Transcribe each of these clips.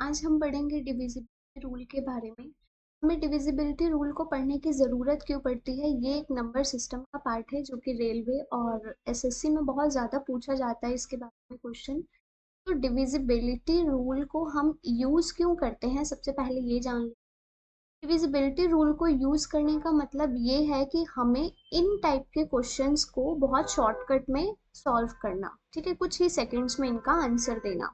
आज हम पढ़ेंगे डिविजिबिलिटी रूल के बारे में। हमें डिविजिबिलिटी रूल को पढ़ने की ज़रूरत क्यों पड़ती है? ये एक नंबर सिस्टम का पार्ट है जो कि रेलवे और एसएससी में बहुत ज़्यादा पूछा जाता है इसके बारे में क्वेश्चन। तो डिविजिबिलिटी रूल को हम यूज़ क्यों करते हैं, सबसे पहले ये जान लें। डिविजिबिलिटी रूल को यूज़ करने का मतलब ये है कि हमें इन टाइप के क्वेश्चंस को बहुत शॉर्टकट में सॉल्व करना, ठीक है, कुछ ही सेकंड्स में इनका आंसर देना।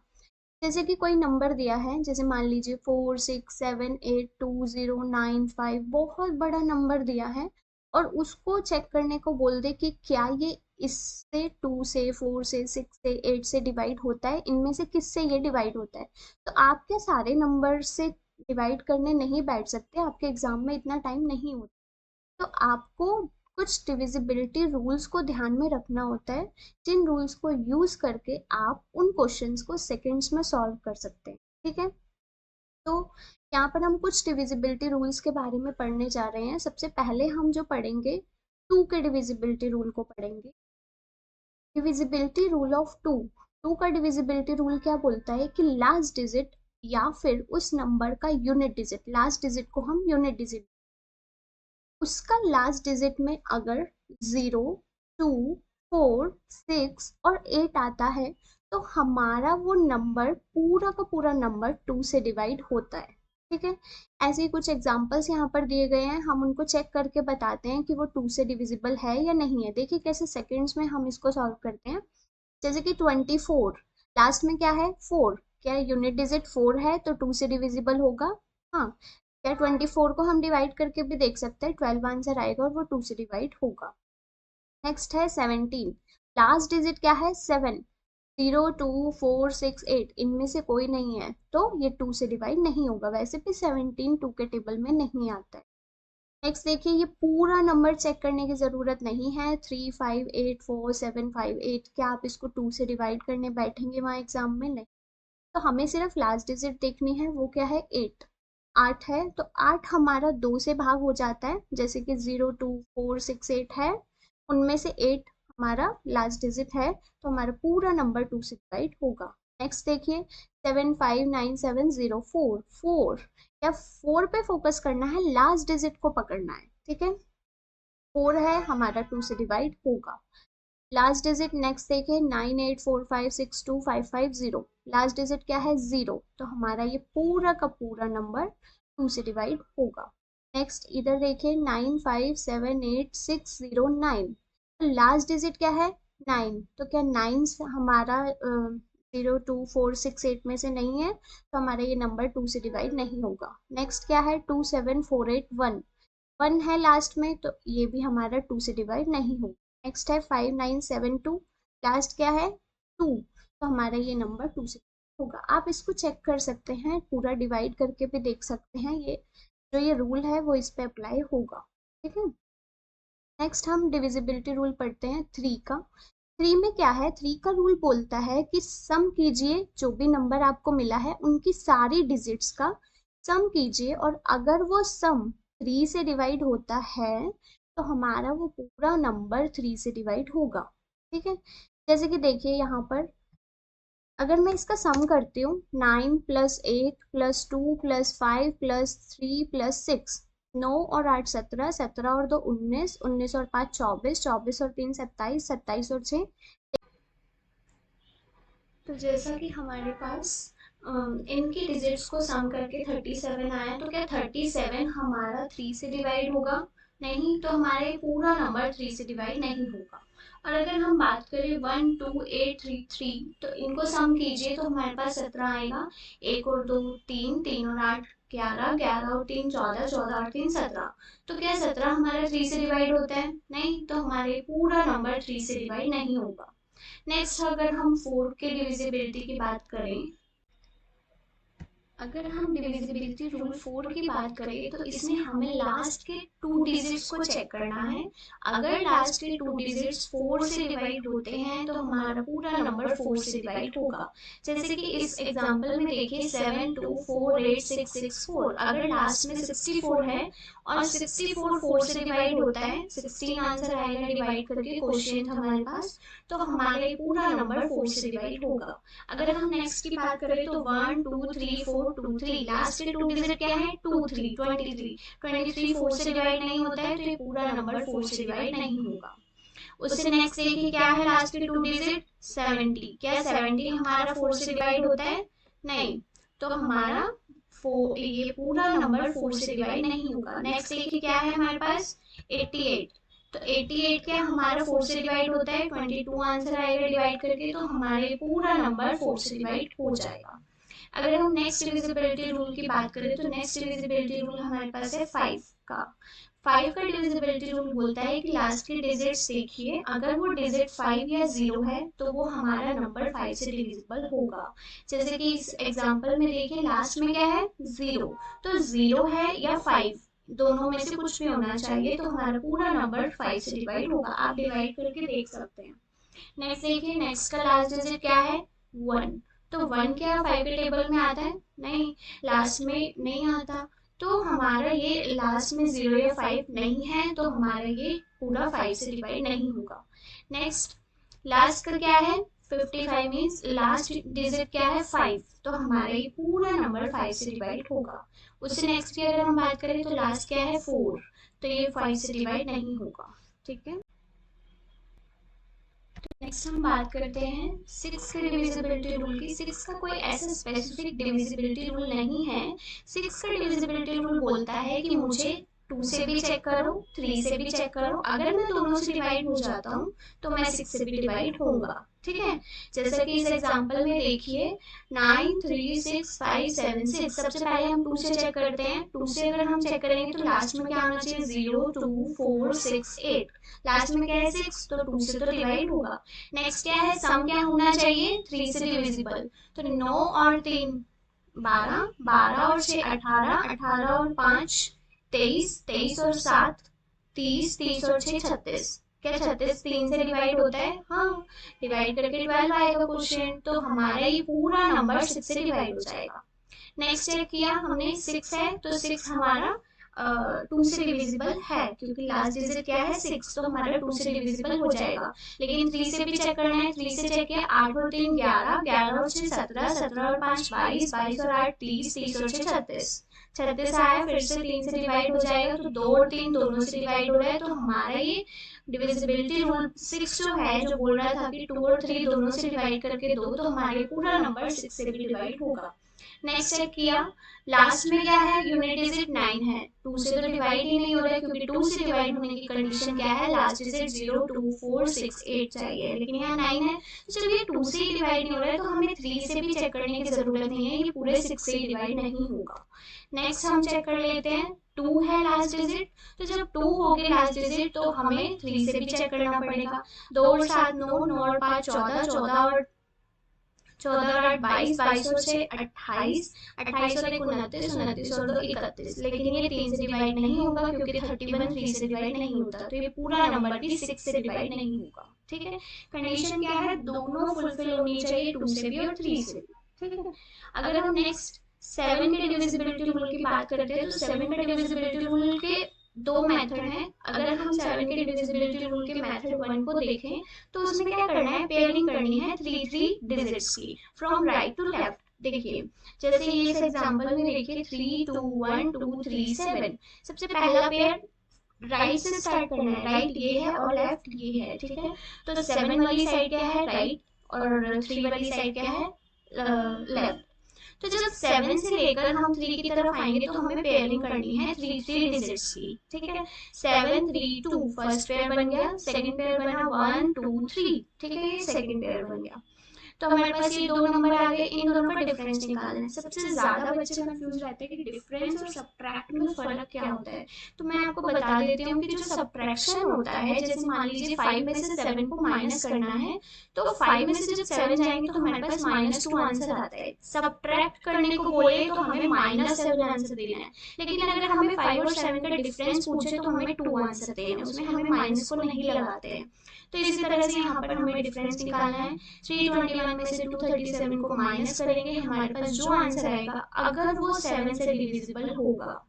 जैसे कि कोई नंबर दिया है, जैसे मान लीजिए 4 6 7 8 2 0 9 5, बहुत बड़ा नंबर दिया है और उसको चेक करने को बोल दे कि क्या ये इससे 2 से 4 से 6 से 8 से डिवाइड होता है, इनमें से किससे ये डिवाइड होता है। तो आप क्या सारे नंबर से डिवाइड करने नहीं बैठ सकते, आपके एग्जाम में इतना टाइम नहीं होता। तो आपको कुछ डिविजिबिलिटी रूल्स को ध्यान में रखना होता है, जिन रूल्स को यूज करके आप उन क्वेश्चंस को सेकंड्स में सॉल्व कर सकते हैं, ठीक है। तो यहाँ पर हम कुछ डिविजिबिलिटी रूल्स के बारे में पढ़ने जा रहे हैं। सबसे पहले हम जो पढ़ेंगे, टू के डिविजिबिलिटी रूल को पढ़ेंगे। Divisibility rule of two. Two का डिविजिबिलिटी रूल क्या बोलता है कि लास्ट डिजिट या फिर उस नंबर का यूनिट डिजिट, लास्ट डिजिट को हम यूनिट डिजिट, उसका लास्ट डिजिट में अगर 0 2 4 6 और 8 आता है तो हमारा वो नंबर, पूरा का पूरा नंबर 2 से डिवाइड होता है, ठीक है। ऐसे ही कुछ एग्जांपल्स यहाँ पर दिए गए हैं, हम उनको चेक करके बताते हैं कि वो 2 से डिविजिबल है या नहीं है। देखिए कैसे सेकंड्स में हम इसको सॉल्व करते हैं। जैसे कि 24, लास्ट में क्या है 4, क्या यूनिट डिजिट 4 है तो 2 से डिविजिबल होगा। हाँ, क्या 24 को हम डिवाइड करके भी देख सकते हैं, 12 आंसर आएगा और वो 2 से डिवाइड होगा। नेक्स्ट है 17, लास्ट डिजिट क्या है 7, 0 2 4 6 8 इनमें से कोई नहीं है तो ये 2 से डिवाइड नहीं होगा, वैसे भी 17 2 के टेबल में नहीं आता है। नेक्स्ट देखिए, ये पूरा नंबर चेक करने की जरूरत नहीं है, 3 5 8 4 7 5 8, क्या आप इसको 2 से डिवाइड करने बैठेंगे वहां एग्जाम में? नहीं। तो हमें सिर्फ लास्ट डिजिट देखनी है, वो क्या है 8। 8 है तो 8 हमारा 2 से भाग हो जाता है, जैसे कि 0 2 4 6 8 है, उनमें से 8 हमारा लास्ट डिजिट है तो हमारा पूरा नंबर 2 से डिवाइड होगा। नेक्स्ट देखिए, 7 5 9 7 0 4, 4, या 4 पे फोकस करना है, लास्ट डिजिट को पकड़ना है, ठीक है। 4 है हमारा 2 से डिवाइड होगा। लास्ट डिजिट नेक्स्ट देखिए, 9 8 4 5 6 2 5 5 0, लास्ट डिजिट क्या है 0, तो हमारा ये पूरा का पूरा नंबर 2 से डिवाइड होगा। नेक्स्ट इधर देखिए, 9 5 7 8 6 0 9, तो लास्ट डिजिट क्या है 9, तो क्या 9 हमारा 0 2 4 6 8 में से नहीं है तो हमारा ये नंबर 2 से डिवाइड नहीं होगा। नेक्स्ट क्या है 2 7 4 8 1, 1 है लास्ट में तो ये भी हमारा 2 से डिवाइड नहीं होगा। नेक्स्ट है 5 9 7 2, लास्ट क्या है 2, तो हमारा ये नंबर 2 से होगा। आप इसको चेक कर सकते हैं, पूरा डिवाइड करके भी देख सकते हैं, ये जो ये रूल है वो इस पे अप्लाई होगा, ठीक है। नेक्स्ट हम डिविजिबिलिटी रूल पढ़ते हैं थ्री का। थ्री में क्या है, थ्री का रूल बोलता है कि सम कीजिए, जो भी नंबर आपको मिला है उनकी सारी डिजिट्स का सम कीजिए, और अगर वो सम 3 से डिवाइड होता है तो हमारा वो पूरा नंबर 3 से डिवाइड होगा, ठीक है। जैसे कि देखिए यहाँ पर, अगर मैं इसका सम करती हूँ, 9 + 8 + 2 + 5 + 3 + 6, 9 और 8 17, 17 और 2 19, 19 और 5 24, 24 और 3 27, 27 और 6। तो जैसा कि हमारे पास इनकी डिजिट्स को सम करके 37 आया, तो क्या 37 हमारा 3 से डिवाइड होगा? नहीं, तो हमारा ये पूरा नंबर 3 से डिवाइड नहीं होगा। और अगर हम बात करें 1 2 8 3 3, तो इनको सम कीजिए तो हमारे पास 17 आएगा, 1 और 2 3, 3 और 8 11, 11 और 3 14, 14 और 3 17, तो क्या 17 हमारा 3 से डिवाइड होता है? नहीं, तो हमारे पूरा नंबर 3 से डिवाइड नहीं होगा। नेक्स्ट अगर हम 4 के डिविजिबिलिटी की बात करें, अगर हम डिविजिबिलिटी रूल 4 की बात करें तो इसमें हमें लास्ट के 2 डिजिट्स को चेक करना है। अगर लास्ट के 2 डिजिट्स 4 से डिवाइड होते हैं तो हमारा पूरा नंबर 4 से डिवाइड होगा। जैसे कि इस एग्जांपल में देखिए 7248664, अगर लास्ट में 64 है और 64 4 से डिवाइड होता है, 16 आंसर आएगा डिवाइड करके क्वोशिएंट हमारे पास, तो हमारा ये पूरा नंबर 4 से डिवाइड होगा। अगर हम नेक्स्ट की बात करें तो 1 2 3 4 2 3, लास्ट के 2 डिजिट क्या है 2 3 23 4 से डिवाइड नहीं होता है, तो ये पूरा नंबर 4 से डिवाइड नहीं होगा। उससे नेक्स्ट देखिए क्या है लास्ट के 2 डिजिट 70, क्या 70 हमारा 4 से डिवाइड होता है, नहीं, तो हमारा ये पूरा नंबर 4 से डिवाइड नहीं होगा। नेक्स्ट देखिए क्या है हमारे पास 88, तो 88 क्या हमारा 4 से डिवाइड होता है, 22 आंसर आएगा डिवाइड करके, तो हमारे पूरा नंबर 4 से डिवाइड हो जाएगा। अगर हम नेक्स्ट डिविजिबिलिटी रूल की बात करें तो नेक्स्ट डिविजिबिलिटी रूल हमारे पास है 5 का। 5 का डिविजिबिलिटी रूल बोलता है कि लास्ट के डिजिट्स देखिए, अगर वो डिजिट 5 या 0 है तो वो हमारा नंबर 5 से डिविजिबल होगा। जैसे कि इस एग्जांपल में देखिए लास्ट में क्या है 0, तो 0 है या 5 दोनों में से कुछ भी होना चाहिए, तो हमारा पूरा नंबर 5 से डिवाइड होगा। आप डिवाइड करके देख सकते हैं। नेक्स्ट देखिए नेक्स्ट का लास्ट डिजिट क्या है 1, तो 1 क्या 5 के टेबल में आता है, नहीं, लास्ट में नहीं आता, तो हमारा ये लास्ट में 0 या 5 नहीं है, तो हमारा ये पूरा 5 से डिवाइड नहीं होगा। नेक्स्ट लास्ट का क्या है 55 मीन्स लास्ट डिजिट क्या है 5, तो हमारा ये पूरा नंबर 5 से डिवाइड होगा। उससे नेक्स्ट की अगर हम बात करें तो लास्ट क्या है 4, तो ये 5 से डिवाइड नहीं होगा। ठीक है, नेक्स्ट हम बात करते हैं 6 के डिविजिबिलिटी रूल की। 6 का कोई ऐसा स्पेसिफिक डिविजिबिलिटी रूल नहीं है। 6 का डिविजिबिलिटी रूल बोलता है कि मुझे 2 से भी चेक करो, 3 से भी चेक करो, अगर मैं दोनों से डिवाइड हो जाता हूँ तो मैं 6 से भी डिवाइड होऊंगा। ठीक है, जैसा कि इस एग्जांपल में देखिए 9 3 6 5 7 6, सबसे पहले हम 2 से चेक करते हैं। 2 से अगर हम चेक करेंगे तो लास्ट में क्या होना चाहिए 0 2 4 6 8, लास्ट में क्या है 6, तो 2 से तो डिवाइड होगा। नेक्स्ट क्या है सम क्या होना चाहिए 3 से डिविजिबल, तो 9 और 3 12, 12 और 6 18, 18 और 5 23, 23 और 7 30, 30 और 6 36, क्या 36 3 से डिवाइड होता है, हाँ, डिवाइड करके 12 आएगा क्वेश्चन, तो हमारा ये पूरा नंबर 6 से डिवाइड हो जाएगा। नेक्स्ट चेक किया हमने 6 है, तो 6 हमारा 2 से डिविजिबल है, क्योंकि लास्ट डिजिट क्या है 6, तो हमारा 2 से डिविजिबल हो जाएगा। लेकिन 3 से भी चेक करना है, 3 से चेक किया 8 और 3 11, 11 और 6 17, 17 और 5 22, 22 और 8 30, 30 और 6 36, 36 आया, फिर से 3 से डिवाइड हो जाएगा, तो 2 और 3 दोनों से डिवाइड हो रहा है, तो हमारा ये डिविजिबिलिटी रूल 6 जो है, जो बोल रहा था कि 2 और 3 दोनों से डिवाइड करके दो, तो हमारे पूरा नंबर 6 से भी डिवाइड होगा। नेक्स्ट चेक किया लास्ट में क्या है यूनिट डिजिट 9 है, 2 से तो डिवाइड ही नहीं हो रहा है, क्योंकि 2 से डिवाइड होने की कंडीशन क्या है लास्ट डिजिट 0 2 4 6 8 चाहिए, लेकिन यहाँ 9 है, तो जब ये 2 से ही डिवाइड नहीं हो रहा है तो हमें 3 से भी चेक करने की जरूरत नहीं है, ये पूरे 6 से ही डिवाइड नहीं होगा। नेक्स्ट हम चेक कर लेते हैं 2 है लास्ट डिजिट, तो जब 2 हो गए लास्ट डिजिट तो हमें 3 से भी चेक करना पड़ेगा। 2 और 7 9, 9 और 5 14, 14 और 14 और 8 22, 22 और 6 28, 28 और 1 29, 29 और 2 31, लेकिन ये 3 से डिवाइड नहीं होगा क्योंकि 31 3 से डिवाइड नहीं होता, तो ये पूरा नंबर भी 6 से डिवाइड नहीं होगा। ठीक है, कंडीशन क्या है दोनों फुलफिल होनी चाहिए, 2 से भी और 3 से भी। ठीक है, अगर हम नेक्स्ट 7 के डिविजिबिलिटी रूल की बात करते हैं तो 7 के डिविजिबिलिटी रूल के दो मेथड हैं। अगर हम 7 के डिविजिबिलिटी रूल के मेथड 1 को देखें तो उसमें क्या करना है पेयरिंग करनी है 3 डिजिट्स की फ्रॉम राइट टू लेफ्ट। देखिए जैसे ये इस एग्जांपल में देखिए 3 2 1 2 3 7, सबसे पहला पेयर राइट से स्टार्ट करना है, राइट ये है और लेफ्ट ये है। ठीक है, तो 7 वाली साइड क्या है राइट और 3 वाली साइड क्या है लेफ्ट। तो जब 7 से लेकर हम 3 की तरफ आएंगे तो हमें पेयरिंग करनी है 3 डिजिट्स की। ठीक है, 7 3 2 फर्स्ट पेयर बन गया, सेकंड पेयर बना 1 2 3। ठीक है, ये सेकंड पेयर बन गया। तो हमारे पास ये दो नंबर आ गए, इन दोनों का डिफरेंस निकालना है। सबसे ज्यादा बच्चे कंफ्यूज रहते हैं कि डिफरेंस और सब्ट्रैक्ट में फर्क क्या होता है। तो मैं आपको बता देती हूँ कि जो सब्ट्रैक्शन होता है, जैसे मान लीजिए 5 में से 7 को माइनस करना है, तो 5 में से जब 7 जाएंगे तो हमारे पास -2 आंसर आता है। सब्ट्रैक्ट करने को बोले तो हमें -7 आंसर देना है, लेकिन अगर हमें 5 और 7 का डिफरेंस पूछे तो हमें 2 आंसर देना है, उसमें हमें माइनस को नहीं लगाते हैं। तो इसी तरह से यहाँ पर हमें डिफरेंस निकालना है। 321 में से 237 को माइनस करेंगे, हमारे पास जो आंसर आएगा अगर वो 7 से डिविजिबल होगा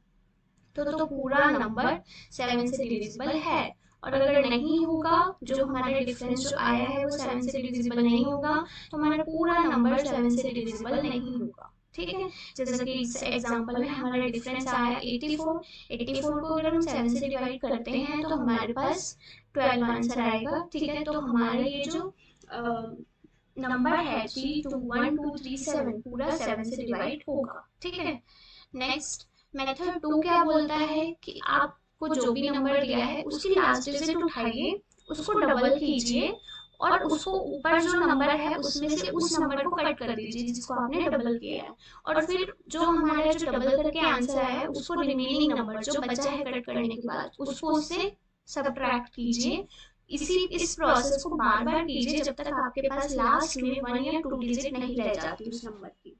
तो पूरा नंबर 7 से डिविजिबल है, और अगर नहीं होगा, जो हमारा डिफरेंस जो आया है वो 7 से डिविजिबल नहीं होगा, तो हमारा पूरा नंबर 7 से डिविजिबल नहीं होगा। ठीक है, जैसे कि इस एग्जांपल में हमारा डिफरेंस आया 84। 84 को अगर हम 7 से डिवाइड करते हैं तो हमारे पास 12 आंसर आएगा। ठीक है, तो हमारा ये जो नंबर है 321237 पूरा 7 से डिवाइड होगा। ठीक है, नेक्स्ट मेथड 2 क्या बोलता है कि आपको जो भी नंबर दिया है उसकी लास्ट डिजिट उठाइए, उसको डबल कीजिए, और उसको ऊपर जो नंबर है उसमें से उस नंबर को कट कर दीजिए जिसको आपने डबल किया है, और फिर जो हमारा जो डबल करके आंसर आया है उसको रिमेनिंग नंबर जो बचा है कट करने के बाद उसको उससे सब्ट्रैक्ट कीजिए। इस प्रोसेस को बार बार कीजिए जब तक आपके पास लास्ट में 1 या 2 डिजिट नहीं रह जाती उस नंबर की।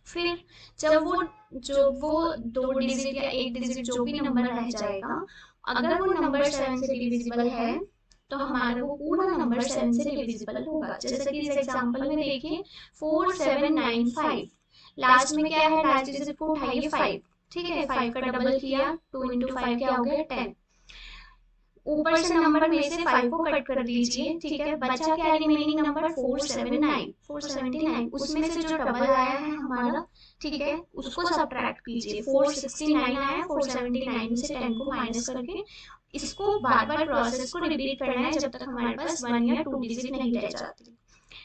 फिर जब वो 2 डिजिट या 1 डिजिट जो भी नंबर रह जाएगा, अगर वो नंबर 7 से डिविजिबल है तो हमारा वो पूरा नंबर 7 से डिविजिबल होगा। जैसे कि इस एग्जांपल में देखिए 4795, लास्ट में क्या है, लास्ट डिजिट को उठाइए 5। ठीक है, 5 का डबल किया, 2 इंटू 5 क्या हो गया 10। ऊपर से नंबर में से 5 को कट कर दीजिए। ठीक है, बचा क्या रिमेनिंग नंबर 479 उसमें से जो डबल आया है हमारा, ठीक है, उसको सब्ट्रैक्ट कीजिए। 469 आया, 479 में से 10 को माइनस करके इसको बार बार प्रोसेस को रिपीट करना है जब तक हमारे पास 1 या 2 डिजिट नहीं रह जाती।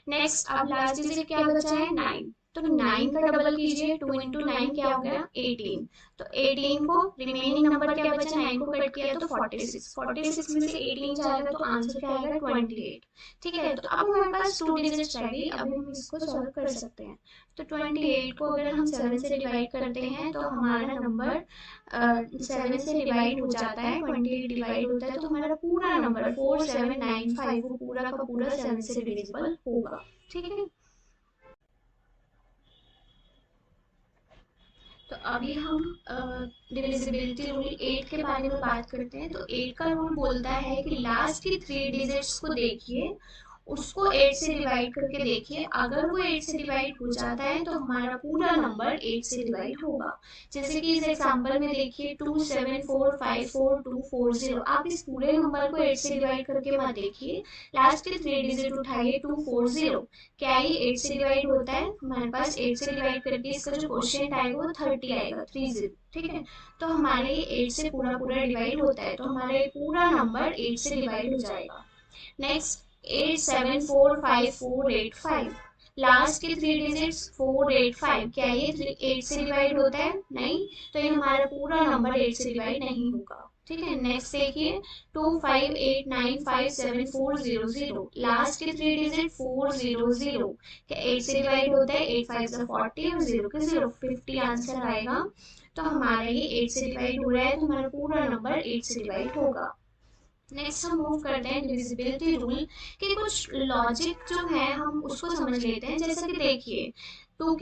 नेक्स्ट अब लास्ट डिजिट क्या बचा है 9, तो 9 का डबल कीजिए, 2 इंटू 9 क्या हो गया 18। तो 18 को रिमेनिंग नंबर क्या बचा, 9 को कट किया तो 46, 46 में से 18 जाएगा तो आंसर क्या आएगा 28। ठीक है, तो अब हमारे पास 2 डिजिट रह गई, अब हम इसको सॉल्व कर सकते हैं। तो 28 को अगर हम 7 से डिवाइड करते हैं तो हमारा नंबर 7 से डिवाइड हो जाता है, 28 डिवाइड होता है तो हमारा पूरा नंबर 4795 वो पूरा का पूरा 7 से डिविजिबल होगा। ठीक है, तो अभी हम डिविजिबिलिटी रूल 8 के बारे में बात करते हैं। तो 8 का रूल बोलता है कि लास्ट की 3 डिजिट्स को देखिए, उसको 8 से डिवाइड करके देखिए, अगर वो 8 से डिवाइड हो जाता है तो हमारा पूरा नंबर 8 से डिवाइड होगा। जैसे कि इस एग्जांपल में देखिए 27454240, आप इस पूरे नंबर को 8 से डिवाइड करके मत देखिए, लास्ट के 3 डिजिट उठाइए 240। क्या ये 8 से डिवाइड होता है, हमारे पास 8 से डिवाइड करके इसका जो क्वेश्चन आएगा वो 30 आएगा, 30। ठीक है, तो हमारे ये 8 से पूरा पूरा डिवाइड होता है, तो हमारा ये पूरा नंबर 8 से डिवाइड हो जाएगा। नेक्स्ट 874545, लास्ट के 3 डिजिट्स 485, क्या ये 8 से डिवाइड होता है, नहीं, तो ये हमारा पूरा नंबर 8 से डिवाइड नहीं होगा। ठीक है, नेक्स्ट देखिए 25895740, लास्ट के 3 डिजिट 400, क्या 8 से डिवाइड होता है, 8 5 40 और 0 के 0, 50 आंसर आएगा। तो हमारा ये 8 से डिवाइड हो रहा है तो हमारा पूरा नंबर 8 से डिवाइड होगा। नेक्स्ट हम मूव करते हैं डिविजिबिलिटी रूल के कुछ लॉजिक जो है हम उसको समझ लेते हैं। जैसे कि देखिए 2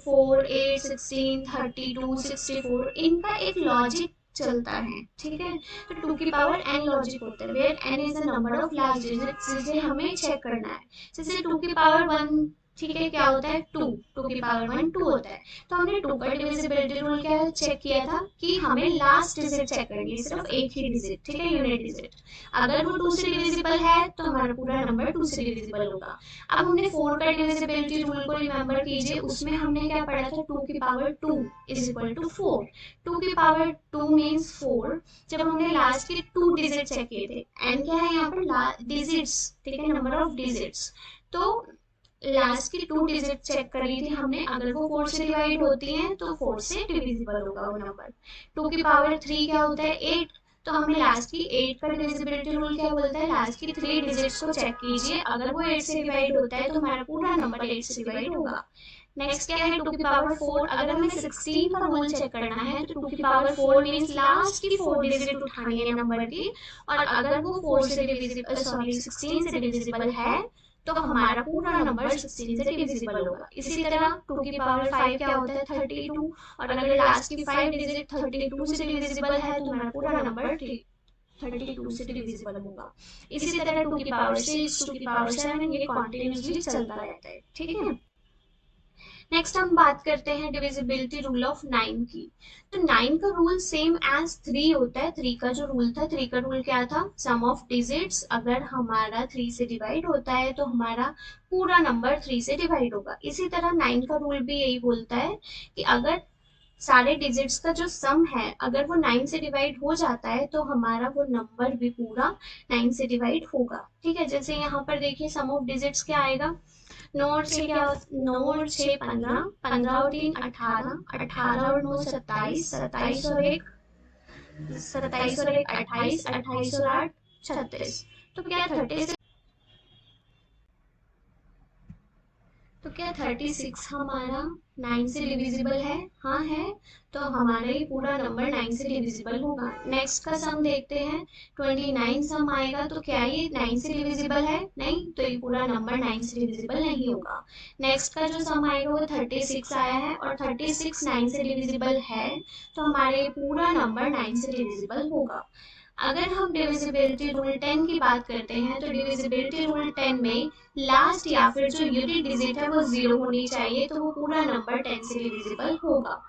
4 8 16 32 64, इनका एक लॉजिक चलता है। ठीक है, तो 2 की पावर n लॉजिक होता है, where n is the number of last digit, जिसे हमें चेक करना है। जैसे 2 की पावर 1, ठीक है, क्या होता है 2, 2 की पावर 1 2 होता है। तो हमने 2 का डिविजिबिलिटी रूल क्या चेक किया था कि हमें लास्ट डिजिट चेक करनी है, सिर्फ एक ही डिजिट, ठीक है, यूनिट डिजिट। अगर वो 2 से डिविजिबल है तो हमारा पूरा नंबर 2 से डिविजिबल होगा। अब हमने 4 का डिविजिबिलिटी रूल को रिमेंबर कीजिए, उसमें हमने क्या पढ़ा था, 2 की पावर 2 इज इक्वल टू 4। 2 की पावर 2 मीन्स 4। जब हमने लास्ट के 2 डिजिट चेक किए थे, एन क्या है यहाँ पर डिजिट्स, ठीक है, नंबर ऑफ डिजिट्स, तो लास्ट की 2 डिजिट चेक कर ली थी हमने, अगर वो 4 से डिवाइड होती हैं तो 4 से डिविजिबल होगा वो नंबर। 2 की पावर 3 क्या होता है 8, तो हमें लास्ट की 8 का डिविजिबिलिटी रूल क्या बोलता है, लास्ट की 3 डिजिट्स को चेक कीजिए, अगर वो 8 से डिवाइड होता है तो हमारा पूरा नंबर 8 से डिवाइड होगा। नेक्स्ट क्या है 2 की पावर 4, अगर हमें 16 का रूल चेक करना है तो 2 की पावर 4 मींस लास्ट की 4 डिजिट उठानी है नंबर की, और अगर वो 4 से डिविजिबल 16 से डिविजिबल है तो हमारा पूरा नंबर 16 से डिविजिबल होगा। इसी तरह 2 की पावर 5 क्या होता है 32, और अगर लास्ट की 5 डिजिट 32 से डिविजिबल है तो हमारा पूरा नंबर 32 से डिविजिबल होगा। इसी तरह 2 की पावर 6, 2 की पावर 7, ये कॉन्टिन्यूसली चलता रहता है, ठीक है। नेक्स्ट हम बात करते हैं डिविजिबिलिटी रूल ऑफ 9 की। तो 9 का रूल सेम एज 3 होता है। 3 का जो रूल था, 3 का रूल क्या था, सम ऑफ डिजिट्स अगर हमारा 3 से डिवाइड होता है तो हमारा पूरा नंबर 3 से डिवाइड होगा। इसी तरह 9 का रूल भी यही बोलता है कि अगर सारे डिजिट्स का जो सम है अगर वो 9 से डिवाइड हो जाता है तो हमारा वो नंबर भी पूरा 9 से डिवाइड होगा, ठीक है। जैसे यहाँ पर देखिए सम ऑफ डिजिट्स क्या आएगा, 9 और 6 क्या, 9 और 6 15, 15 और 3 18, 18 और 9 27, 27 और 1 28, 28 और 8 36। तो क्या 36 हमारा 9 से डिविजिबल है, हाँ है, तो हमारा ये पूरा नंबर 9 से डिविजिबल होगा। नेक्स्ट का सम देखते हैं, 29 सम आएगा, तो क्या ये 9 से डिविजिबल है, नहीं, तो ये पूरा नंबर 9 से डिविजिबल नहीं होगा। नेक्स्ट का जो सम आएगा वो 36 आया है, और 36 9 से डिविजिबल है, तो हमारा ये पूरा नंबर 9 से डिविजिबल होगा। अगर हम डिविजिबिलिटी रूल 10 की बात करते हैं तो डिविजिबिलिटी रूल 10 में लास्ट या फिर जो यूनिट डिजिट है वो 0 होनी चाहिए, तो वो पूरा नंबर 10 से डिविजिबल होगा।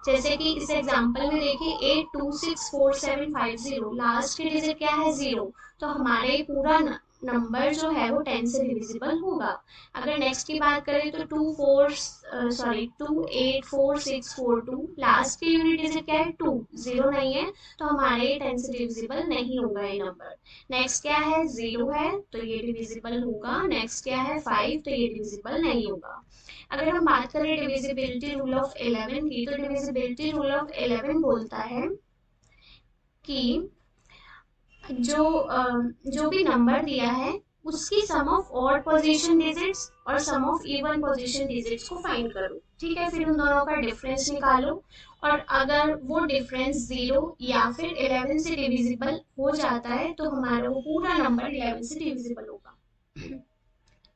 जैसे कि इस एग्जांपल में देखिए 8264 750, लास्ट की डिजिट क्या है 0, तो हमारे पूरा नंबर जो है वो 10 से डिविजिबल होगा। अगर नेक्स्ट की बात करें तो 284642, लास्ट की यूनिट डिजिट क्या है 2, 0 नहीं है, तो हमारे 10 से डिविजिबल नहीं होगा ये नंबर। नेक्स्ट क्या है 0 है, तो ये डिविजिबल होगा। नेक्स्ट क्या है 5, तो ये डिविजिबल नहीं होगा। अगर हम बात करें डिविजिबिलिटी रूल ऑफ 11 की, तो डिविजिबिलिटी रूल ऑफ 11 बोलता है कि जो जो भी नंबर दिया है उसकी सम ऑफ ऑड पोजीशन डिजिट्स और सम ऑफ इवन पोजीशन डिजिट्स को फाइंड करो, ठीक है। फिर उन दोनों का डिफरेंस निकालो, और अगर वो डिफरेंस 0 या फिर 11 से डिविजिबल हो जाता है तो हमारा वो पूरा नंबर 11 से डिविजिबल होगा।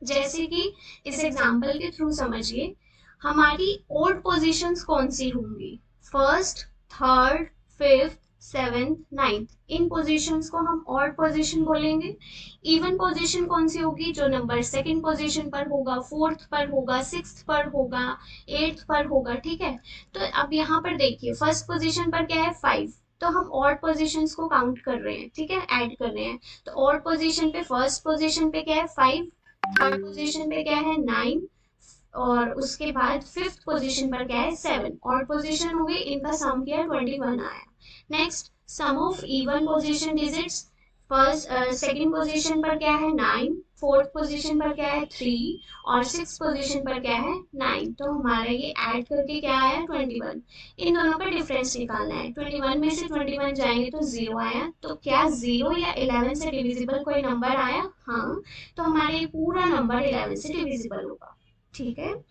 जैसे कि इस एग्जांपल के थ्रू समझिए, हमारी ओड पोजीशंस कौन सी होंगी, first, third, fifth, seventh, ninth, इन पोजीशंस को हम ऑड पोजीशन बोलेंगे। इवन पोजीशन कौन सी होगी, जो नंबर सेकंड पोजीशन पर होगा, फोर्थ पर होगा, सिक्स्थ पर होगा, एट्थ पर होगा, ठीक है। तो अब यहाँ पर देखिए फर्स्ट पोजीशन पर क्या है 5, तो हम ऑड पोजीशंस को काउंट कर रहे हैं, ठीक है, ऐड कर रहे हैं। तो ऑड पोजीशन पे फर्स्ट पोजीशन पे क्या है 5, थर्ड पोजीशन पे क्या है 9, और उसके बाद फिफ्थ पोजीशन पर क्या है 7, और पोजीशन हो गई, इनका सम किया 21 आया। Next sum of even position digits, first second position पर क्या है 9, फोर्थ पोजीशन पर क्या है 3, और सिक्स पोजीशन पर क्या है 9, तो हमारा ये ऐड करके क्या आया 21। इन दोनों का डिफरेंस निकालना है, 21 में से 21 जाएंगे तो 0 आया, तो क्या 0 या 11 से डिविजिबल कोई नंबर आया, हाँ, तो हमारे ये पूरा नंबर 11 से डिविजिबल होगा, ठीक है।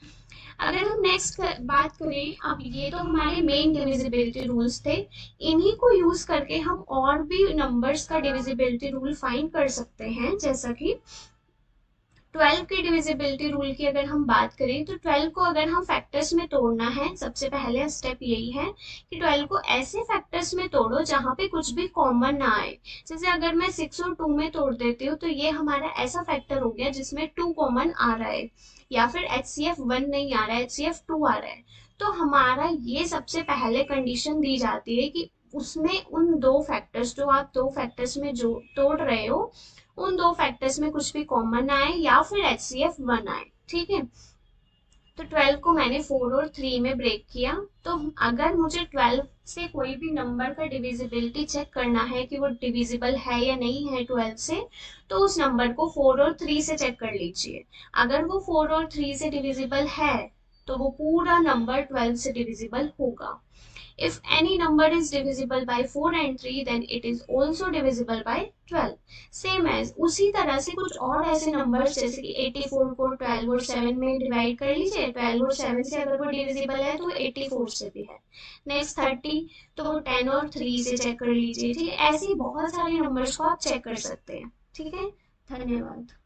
अगर हम नेक्स्ट बात करें, अब ये तो हमारे मेन डिविजिबिलिटी रूल्स थे, इन्हीं को यूज करके हम और भी नंबर्स का डिविजिबिलिटी रूल फाइंड कर सकते हैं। जैसा कि 12 की डिविजिबिलिटी रूल की अगर हम बात करें तो 12 को अगर हम फैक्टर्स में तोड़ना है, सबसे पहले स्टेप यही है कि 12 को ऐसे फैक्टर्स में तोड़ो जहां पे कुछ भी कॉमन ना आए। जैसे अगर मैं 6 और 2 में तोड़ देती हूँ तो ये हमारा ऐसा फैक्टर हो गया जिसमें 2 कॉमन आ रहा है, या फिर HCF 1 नहीं आ रहा है, HCF 2 आ रहा है, तो हमारा ये सबसे पहले कंडीशन दी जाती है कि उसमें उन दो फैक्टर्स, जो आप दो फैक्टर्स में जो तोड़ रहे हो, उन दो फैक्टर्स में कुछ भी कॉमन आए या फिर HCF 1 आए, ठीक है। तो 12 को मैंने 4 और 3 में ब्रेक किया, तो अगर मुझे 12 से कोई भी नंबर का डिविजिबिलिटी चेक करना है कि वो डिविजिबल है या नहीं है 12 से, तो उस नंबर को 4 और 3 से चेक कर लीजिए। अगर वो 4 और 3 से डिविजिबल है तो वो पूरा नंबर 12 से डिविजिबल होगा। If any number is divisible by 4 and 3, then it is also divisible by 12. Same as उसी तरह से कुछ और ऐसे नंबर्स जैसे कि 84 को 12 और 7 में डिवाइड कर लीजिए, 12 और 7 से अगर वो डिविजिबल है तो 84 से भी है। नेक्स्ट 30 तो वो 10 और 3 से चेक कर लीजिए। ठीक है, ऐसे ही बहुत सारे नंबर्स को आप चेक कर सकते हैं। ठीक है, धन्यवाद।